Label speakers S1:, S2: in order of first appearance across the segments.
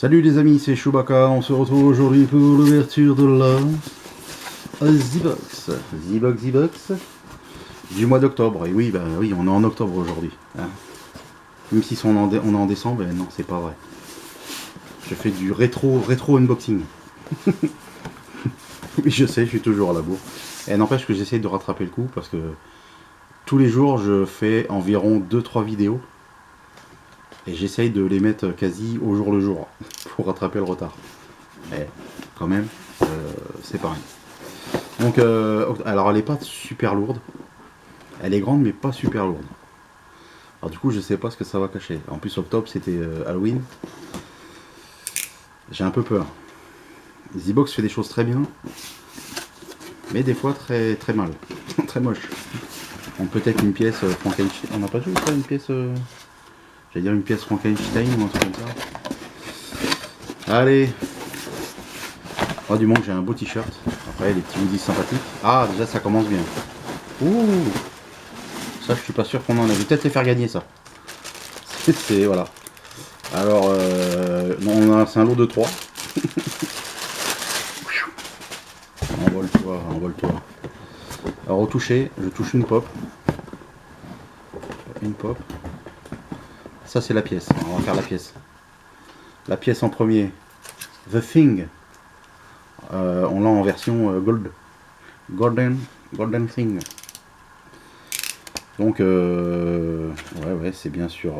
S1: Salut les amis, c'est Chewbacca, on se retrouve aujourd'hui pour l'ouverture de la Z-Box. Z-Box du mois d'octobre. Et oui, bah oui, on est en octobre aujourd'hui. Hein. Même si on est en décembre, non, c'est pas vrai. Je fais du rétro unboxing. Oui, je sais, je suis toujours à la bourre. Et n'empêche que j'essaye de rattraper le coup parce que tous les jours, je fais environ 2-3 vidéos. Et j'essaye de les mettre quasi au jour le jour pour rattraper le retard. Mais quand même, c'est pareil. Donc, alors elle est pas super lourde. Elle est grande mais pas super lourde. Alors du coup, je sais pas ce que ça va cacher. En plus, octobre, c'était Halloween. J'ai un peu peur. Z-Box fait des choses très bien, mais des fois très très mal, très moche. Donc peut-être une pièce Frankenstein. On n'a pas vu ça, une pièce. J'allais dire une pièce Frankenstein ou un truc comme ça. Allez. Oh, du moment que j'ai un beau t-shirt. Après, les petits goodies sympathiques. Ah, déjà, ça commence bien. Ouh. Ça, je suis pas sûr qu'on en a. Je vais peut-être les faire gagner, ça. C'est voilà. Alors, c'est un lot de 3. Envole-toi, envole-toi. Alors, au toucher, je touche une pop. Une pop. Ça, c'est la pièce. On va faire la pièce. La pièce en premier. The Thing. On l'a en version gold. Golden Thing. Donc, ouais, c'est bien sûr.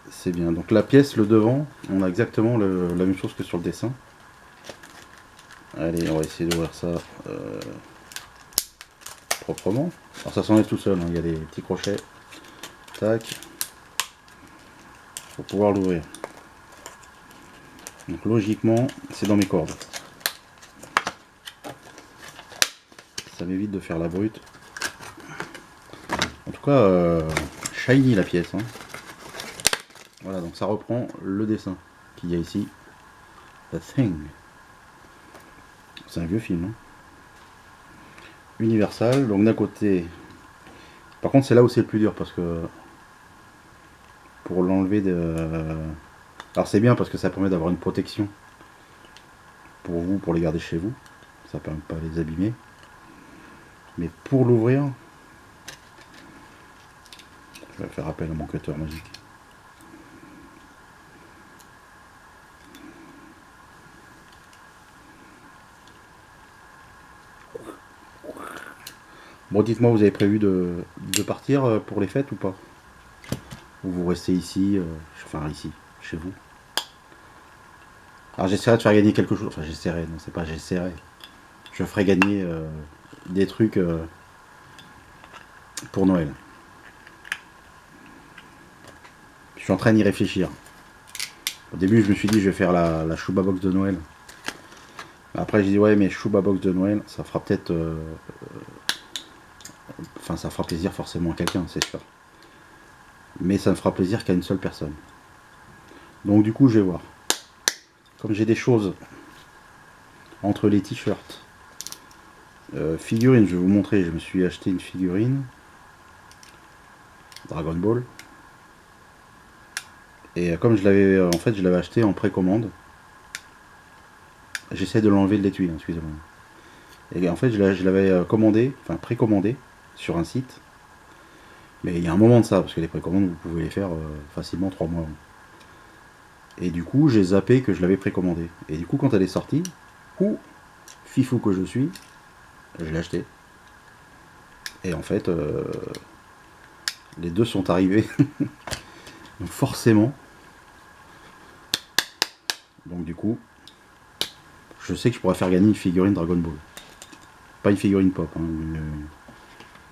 S1: C'est bien. Donc, la pièce, le devant, on a exactement la même chose que sur le dessin. Allez, on va essayer d'ouvrir ça proprement. Alors, ça s'enlève tout seul. Hein. Il y a des petits crochets. Tac. Pour pouvoir l'ouvrir. Donc, logiquement, c'est dans mes cordes. Ça m'évite de faire la brute. En tout cas, shiny la pièce. Hein. Voilà, donc ça reprend le dessin qu'il y a ici. The Thing. C'est un vieux film. Hein. Universal, donc d'un côté. Par contre, c'est là où c'est le plus dur parce que pour l'enlever de. Alors c'est bien parce que ça permet d'avoir une protection pour vous, pour les garder chez vous. Ça permet pas de les abîmer. Mais pour l'ouvrir, je vais faire appel à mon cutter magique. Bon, dites-moi, vous avez prévu de partir pour les fêtes ou pas? Ou vous restez ici, enfin ici, chez vous? Alors j'essaierai de faire gagner quelque chose. Enfin j'essaierai, non c'est pas j'essaierai. Je ferai gagner des trucs pour Noël. Je suis en train d'y réfléchir. Au début je me suis dit je vais faire la Chouba Box de Noël. Après j'ai dit ouais mais Chouba Box de Noël ça fera peut-être... Enfin ça fera plaisir forcément à quelqu'un c'est sûr. Mais ça ne fera plaisir qu'à une seule personne. Donc du coup je vais voir. Comme j'ai des choses entre les t-shirts, figurines, je vais vous montrer, je me suis acheté une figurine Dragon Ball. Et comme je l'avais en fait je l'avais acheté en précommande. J'essaie de l'enlever de l'étui, hein, excusez-moi. Et en fait je l'avais commandé, enfin précommandé sur un site. Mais il y a un moment de ça, parce que les précommandes vous pouvez les faire facilement 3 mois. Et du coup j'ai zappé que je l'avais précommandé. Et du coup quand elle est sortie, fifou que je suis, je l'ai acheté. Et en fait, les deux sont arrivés. Donc forcément. Donc du coup, je sais que je pourrais faire gagner une figurine Dragon Ball. Pas une figurine pop, hein,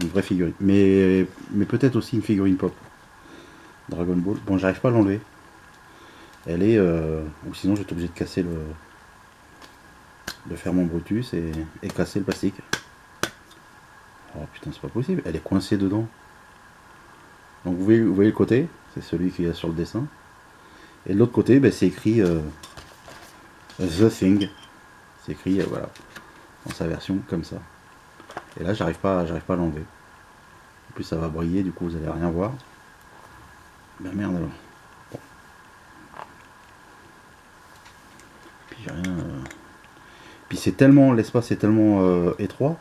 S1: une vraie figurine. Mais peut-être aussi une figurine pop. Dragon Ball. Bon, j'arrive pas à l'enlever. Elle est... ou sinon j'étais obligé de casser le... de faire mon Brutus et casser le plastique. Oh putain, c'est pas possible. Elle est coincée dedans. Donc vous voyez le côté, c'est celui qu'il y a sur le dessin. Et de l'autre côté, c'est écrit The Thing. C'est écrit, voilà, dans sa version comme ça. Et là, j'arrive pas à l'enlever. En plus, ça va briller, du coup, vous allez rien voir. Ben merde alors. Bon. c'est tellement, l'espace est tellement étroit,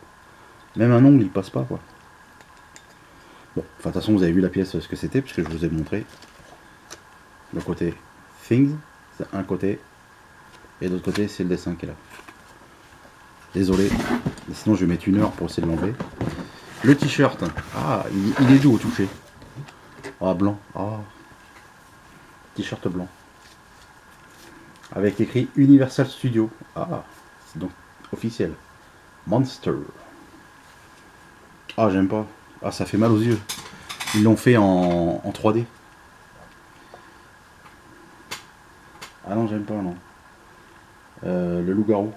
S1: même un ongle il passe pas quoi. Bon, enfin de toute façon vous avez vu la pièce ce que c'était puisque je vous ai montré. Le côté Things, c'est un côté, et de l'autre côté c'est le dessin qui est là. Désolé, sinon je vais mettre 1 heure pour essayer de l'enlever. Le t-shirt, ah il est doux au toucher. Ah blanc, ah t-shirt blanc. Avec écrit Universal Studios. Ah, c'est donc officiel. Monster. Ah, j'aime pas. Ah, ça fait mal aux yeux. Ils l'ont fait en 3D. Ah non, j'aime pas, non. Le loup-garou.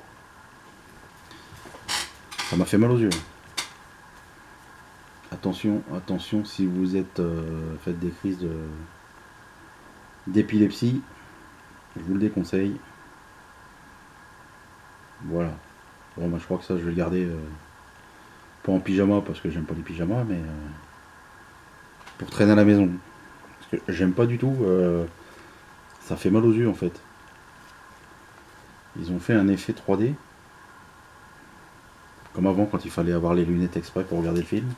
S1: Ça m'a fait mal aux yeux. Attention, attention, si vous êtes faites des crises d'épilepsie, je vous le déconseille. Voilà. Bon, bah, je crois que ça, je vais le garder pas en pyjama parce que j'aime pas les pyjamas, mais pour traîner à la maison. Parce que j'aime pas du tout. Ça fait mal aux yeux en fait. Ils ont fait un effet 3D. Comme avant quand il fallait avoir les lunettes exprès pour regarder le film.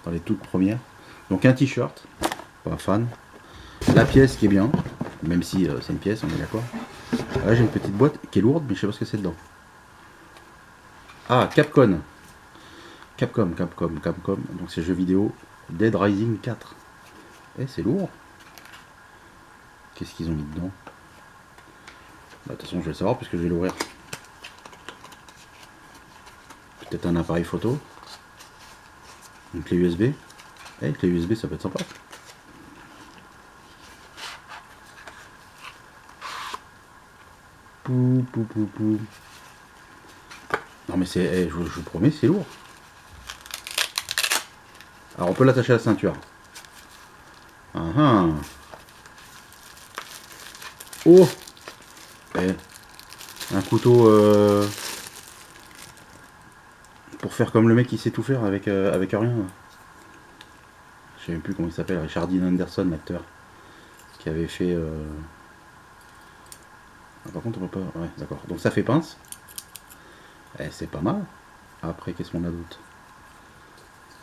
S1: Dans les toutes premières. Donc un t-shirt. Pas fan. La pièce qui est bien. Même si c'est une pièce, on est d'accord. Là j'ai une petite boîte qui est lourde mais je sais pas ce que c'est dedans. Ah, Capcom. Capcom. Donc c'est jeux vidéo. Dead Rising 4. Eh, c'est lourd. Qu'est-ce qu'ils ont mis dedans? Bah, de toute façon, je vais le savoir puisque je vais l'ouvrir. Peut-être un appareil photo. Une clé USB. Eh, clé USB, ça peut être sympa. Pou, pou, pou, pou. Non mais c'est, je vous promets, c'est lourd. Alors on peut l'attacher à la ceinture. Ah ah. Oh. Eh. Un couteau pour faire comme le mec qui sait tout faire avec rien. Je sais même plus comment il s'appelle, Richard Dean Anderson, l'acteur, qui avait fait. Ah, par contre, on peut pas. Ouais, d'accord. Donc ça fait pince. Eh, c'est pas mal. Après, qu'est-ce qu'on a d'autre?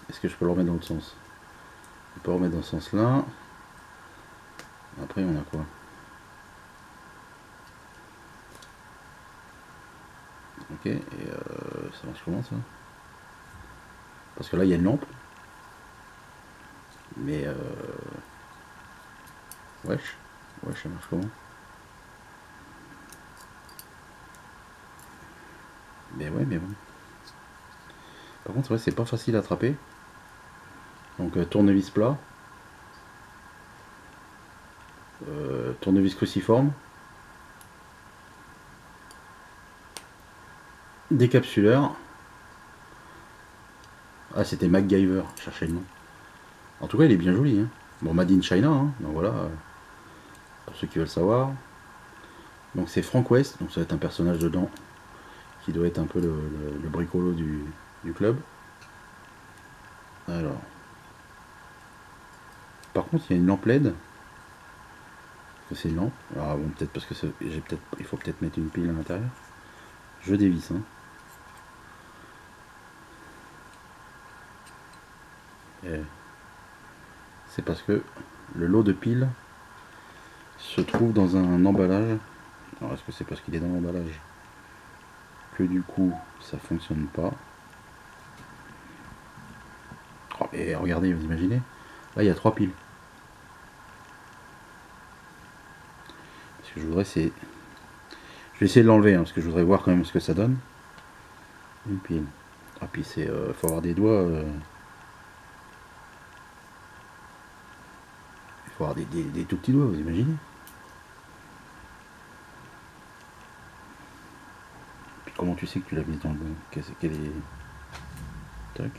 S1: Est-ce que je peux le remettre dans l'autre sens? On peut remettre dans ce sens-là. Après, on a quoi? Ok, et ça marche comment ça? Parce que là, il y a une lampe. Mais wesh, ça marche comment? Mais ouais, mais bon. Par contre, ouais, c'est pas facile à attraper. Donc tournevis plat. Tournevis cruciforme. Décapsuleur. Ah, c'était MacGyver, je cherchais le nom. En tout cas, il est bien joli. Hein. Bon, Made in China, hein. Donc voilà, pour ceux qui veulent savoir. Donc c'est Frank West, donc ça va être un personnage dedans, qui doit être un peu le bricolo du club. Alors. Par contre, il y a une lampe LED. C'est une lampe. Ah bon, peut-être parce que il faut peut-être mettre une pile à l'intérieur. Je dévisse, hein. C'est parce que le lot de piles se trouve dans un emballage. Alors est-ce que c'est parce qu'il est dans l'emballage que du coup ça fonctionne pas? Oh, et regardez, vous imaginez, là il y a 3 piles. Ce que je voudrais c'est... Je vais essayer de l'enlever hein, parce que je voudrais voir quand même ce que ça donne. Une pile. Ah puis c'est... faut avoir des doigts... il faut avoir des tout petits doigts, vous imaginez? Puis comment tu sais que tu l'as mis dans le bon? Quel est... Tac.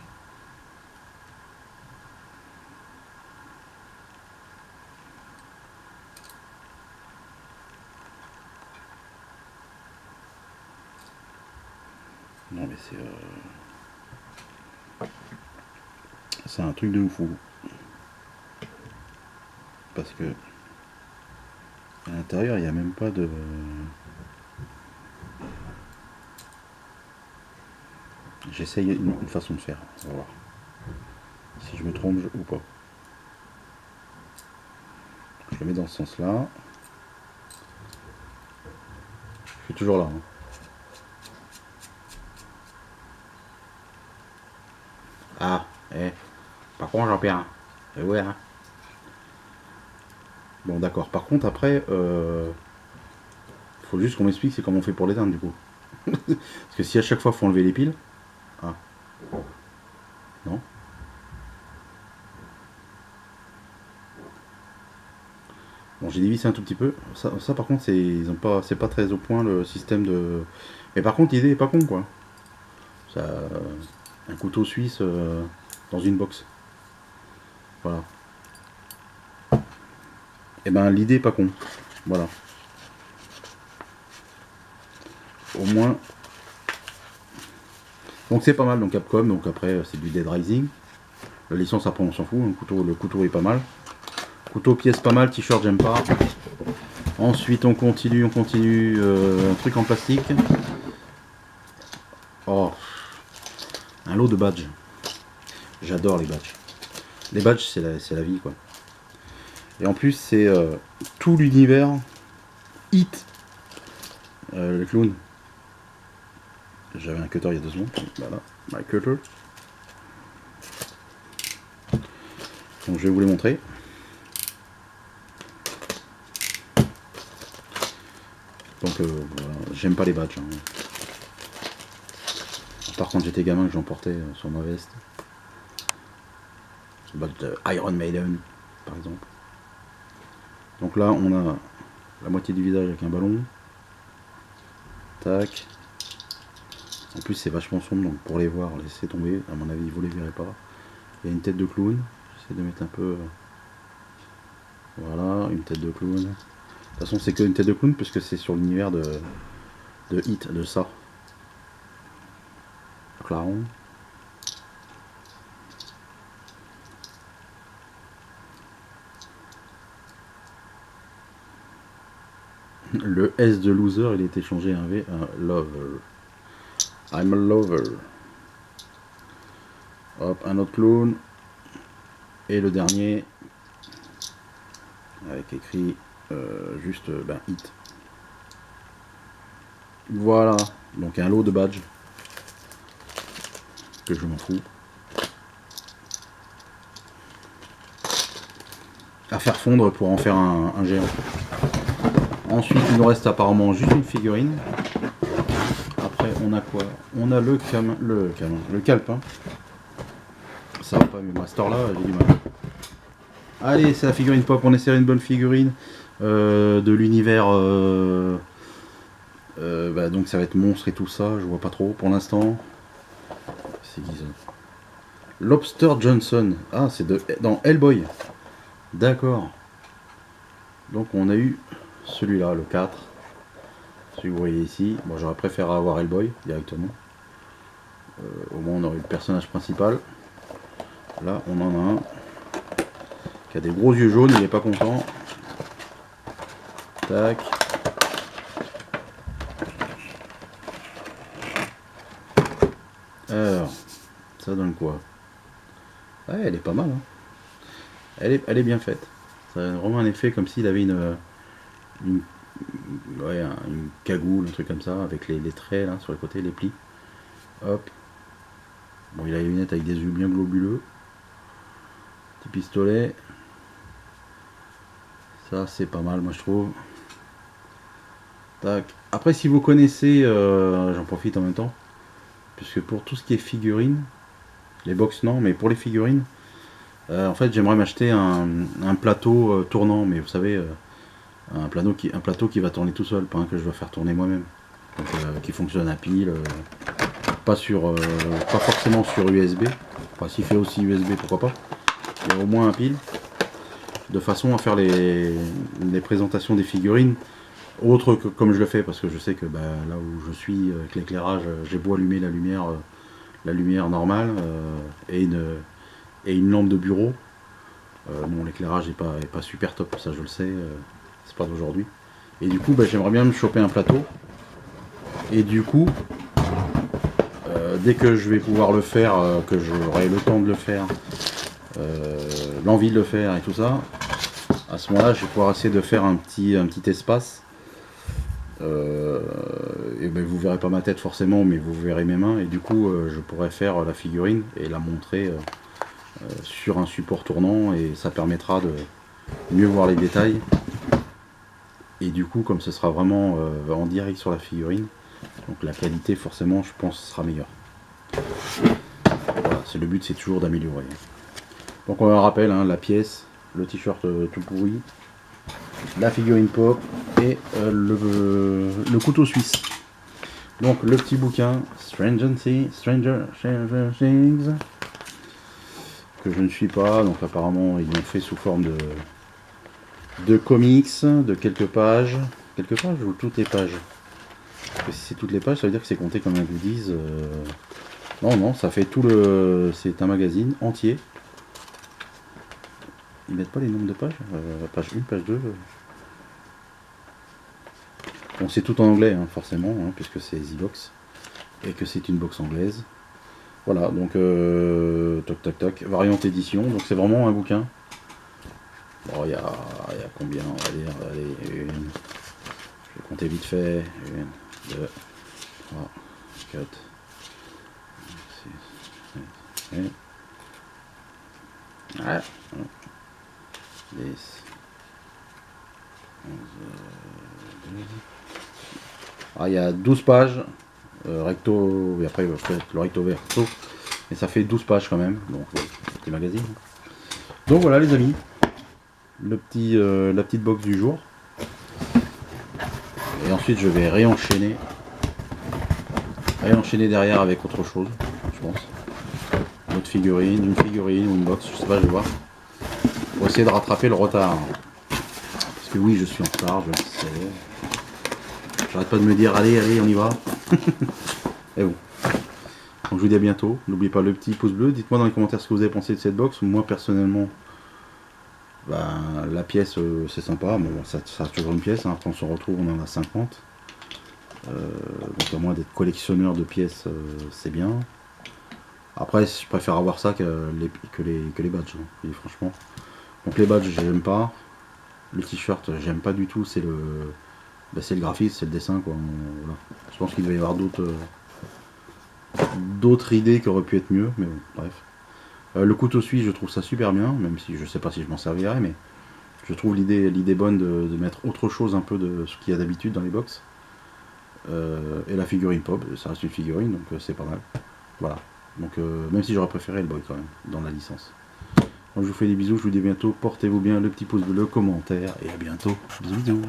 S1: Non mais c'est un truc de ouf. Parce que à l'intérieur il n'y a même pas de... j'essaye une façon de faire. On va voir si je me trompe ou pas. Je le mets dans ce sens-là. Je suis toujours là. Hein. Ah, par contre, Jean-Pierre. Ouais, hein. Bon, d'accord. Par contre, après, faut juste qu'on m'explique c'est comment on fait pour l'éteindre, du coup. Parce que si à chaque fois, faut enlever les piles. Ah. Non. Bon, j'ai dévissé un tout petit peu. Ça par contre, c'est pas très au point le système de. Mais par contre, l'idée est pas con, quoi. Ça, un couteau suisse dans une box. Voilà. Et ben, l'idée est pas con. Voilà. Au moins. Donc c'est pas mal. Donc Capcom. Donc après, c'est du Dead Rising. La licence, après, on s'en fout. Le couteau est pas mal. Couteau pièce pas mal. T-shirt, j'aime pas. Ensuite, on continue. Un truc en plastique. Oh, un lot de badges. J'adore les badges. Les badges, c'est la vie, quoi. Et en plus, c'est tout l'univers Hit. Le clown. J'avais un cutter il y a 2 secondes. Voilà, my cutter. Donc je vais vous les montrer. Donc voilà, j'aime pas les badges. Hein. Par contre, j'étais gamin que j'en portais sur ma veste. Le badge de Iron Maiden, par exemple. Donc là, on a la moitié du visage avec un ballon. Tac. En plus, c'est vachement sombre, donc pour les voir, laissez tomber. À mon avis, vous les verrez pas. Il y a une tête de clown. J'essaie de mettre un peu. Voilà, une tête de clown. De toute façon, c'est que une tête de clown puisque c'est sur l'univers de Hit, de ça. Clown. Le S de loser, il a été changé à un V, un lover. I'm a lover. Hop, un autre clown. Et le dernier, avec écrit juste hit. Voilà, donc un lot de badges. Que je m'en fous. À faire fondre pour en faire un géant. Ensuite, il nous reste apparemment juste une figurine. Après, on a quoi? On a le calepin. Ça va pas, mais Master là, j'ai du mal. Allez, c'est la figurine pop. On essaie une bonne figurine de l'univers. Donc ça va être monstre et tout ça. Je vois pas trop pour l'instant. C'est qui ça? Lobster Johnson. Ah, c'est dans Hellboy. D'accord. Donc on a eu celui-là, le 4. Celui que vous voyez ici. Bon, j'aurais préféré avoir Hellboy directement. Au moins on aurait eu le personnage principal. Là, on en a un qui a des gros yeux jaunes, il est pas content. Tac. Alors, ça donne quoi? Ouais, elle est pas mal. Hein. Elle est bien faite. Ça a vraiment un effet comme s'il avait une cagoule, un truc comme ça, avec les traits là sur les côtés, les plis. Hop. Bon, il a les lunettes avec des yeux bien globuleux. Petit pistolet. Ça, c'est pas mal, moi je trouve. Tac. Après, si vous connaissez, j'en profite en même temps, puisque pour tout ce qui est figurines, les box non, mais pour les figurines, en fait, j'aimerais m'acheter un plateau tournant, mais vous savez, un plateau qui va tourner tout seul, pas un que je dois faire tourner moi-même. Donc, qui fonctionne à pile, pas forcément sur USB. Enfin, s'il fait aussi USB, pourquoi pas. Il y a au moins un pile, de façon à faire les présentations des figurines autre que comme je le fais, parce que je sais que là où je suis avec l'éclairage, j'ai beau allumer la lumière normale et une lampe de bureau. Bon, l'éclairage est pas super top, ça je le sais, c'est pas d'aujourd'hui. Et du coup, j'aimerais bien me choper un plateau. Et du coup, Dès que je vais pouvoir le faire, que j'aurai le temps de le faire, l'envie de le faire et tout ça, à ce moment-là, je vais pouvoir essayer de faire un petit espace. Et ben, vous verrez pas ma tête forcément, mais vous verrez mes mains. Et du coup, je pourrais faire la figurine et la montrer sur un support tournant, et ça permettra de mieux voir les détails. Et du coup, comme ce sera vraiment en direct sur la figurine, donc la qualité forcément, je pense, sera meilleure. Voilà, le but, c'est toujours d'améliorer. Donc on rappelle, hein, la pièce, le t-shirt tout pourri, la figurine pop et le couteau suisse. Donc le petit bouquin Stranger Things, que je ne suis pas, donc apparemment ils l'ont fait sous forme de comics, de quelques pages ou toutes les pages. Parce que si c'est toutes les pages, ça veut dire que c'est compté comme un goodies. Non, ça fait tout le... C'est un magazine entier. Ils mettent pas les nombres de pages, page 1, page 2. Bon, c'est tout en anglais, hein, forcément, hein, puisque c'est Z-Box, et que c'est une box anglaise. Voilà, donc toc, variante édition, donc c'est vraiment un bouquin. Bon, il y a combien, on va dire, allez, je vais compter vite fait, 1, 2, 3, 4, 6, 7, 8, 10, 11, 12. Ah, il y a 12 pages, recto, et après le recto verso, et ça fait 12 pages quand même, donc petit magazine. Donc voilà les amis, la petite box du jour. Et ensuite je vais réenchaîner derrière avec autre chose, je pense. Une figurine ou une box, je sais pas, je vais voir. Pour essayer de rattraper le retard. Parce que oui, je suis en retard, je le sais. J'arrête pas de me dire, allez, on y va. Et bon. Donc je vous dis à bientôt. N'oubliez pas le petit pouce bleu. Dites-moi dans les commentaires ce que vous avez pensé de cette box. Moi personnellement, la pièce c'est sympa. Bon, ça reste toujours une pièce. Hein. Quand on se retrouve, on en a 50. Donc à moins d'être collectionneur de pièces, c'est bien. Après, je préfère avoir ça que les badges. Hein. Et franchement. Donc les badges, j'aime pas. Le t-shirt, j'aime pas du tout. C'est le graphisme, c'est le dessin, quoi. Voilà. Je pense qu'il devait y avoir d'autres idées qui auraient pu être mieux, mais bon, bref. Le couteau suisse, je trouve ça super bien, même si je sais pas si je m'en servirai, mais je trouve l'idée bonne de mettre autre chose un peu de ce qu'il y a d'habitude dans les box. Et la figurine pop, ça reste une figurine, donc c'est pas mal. Voilà. Donc même si j'aurais préféré le boy quand même, dans la licence. Donc je vous fais des bisous, je vous dis à bientôt, portez-vous bien, le petit pouce bleu, le commentaire, et à bientôt. Bisous.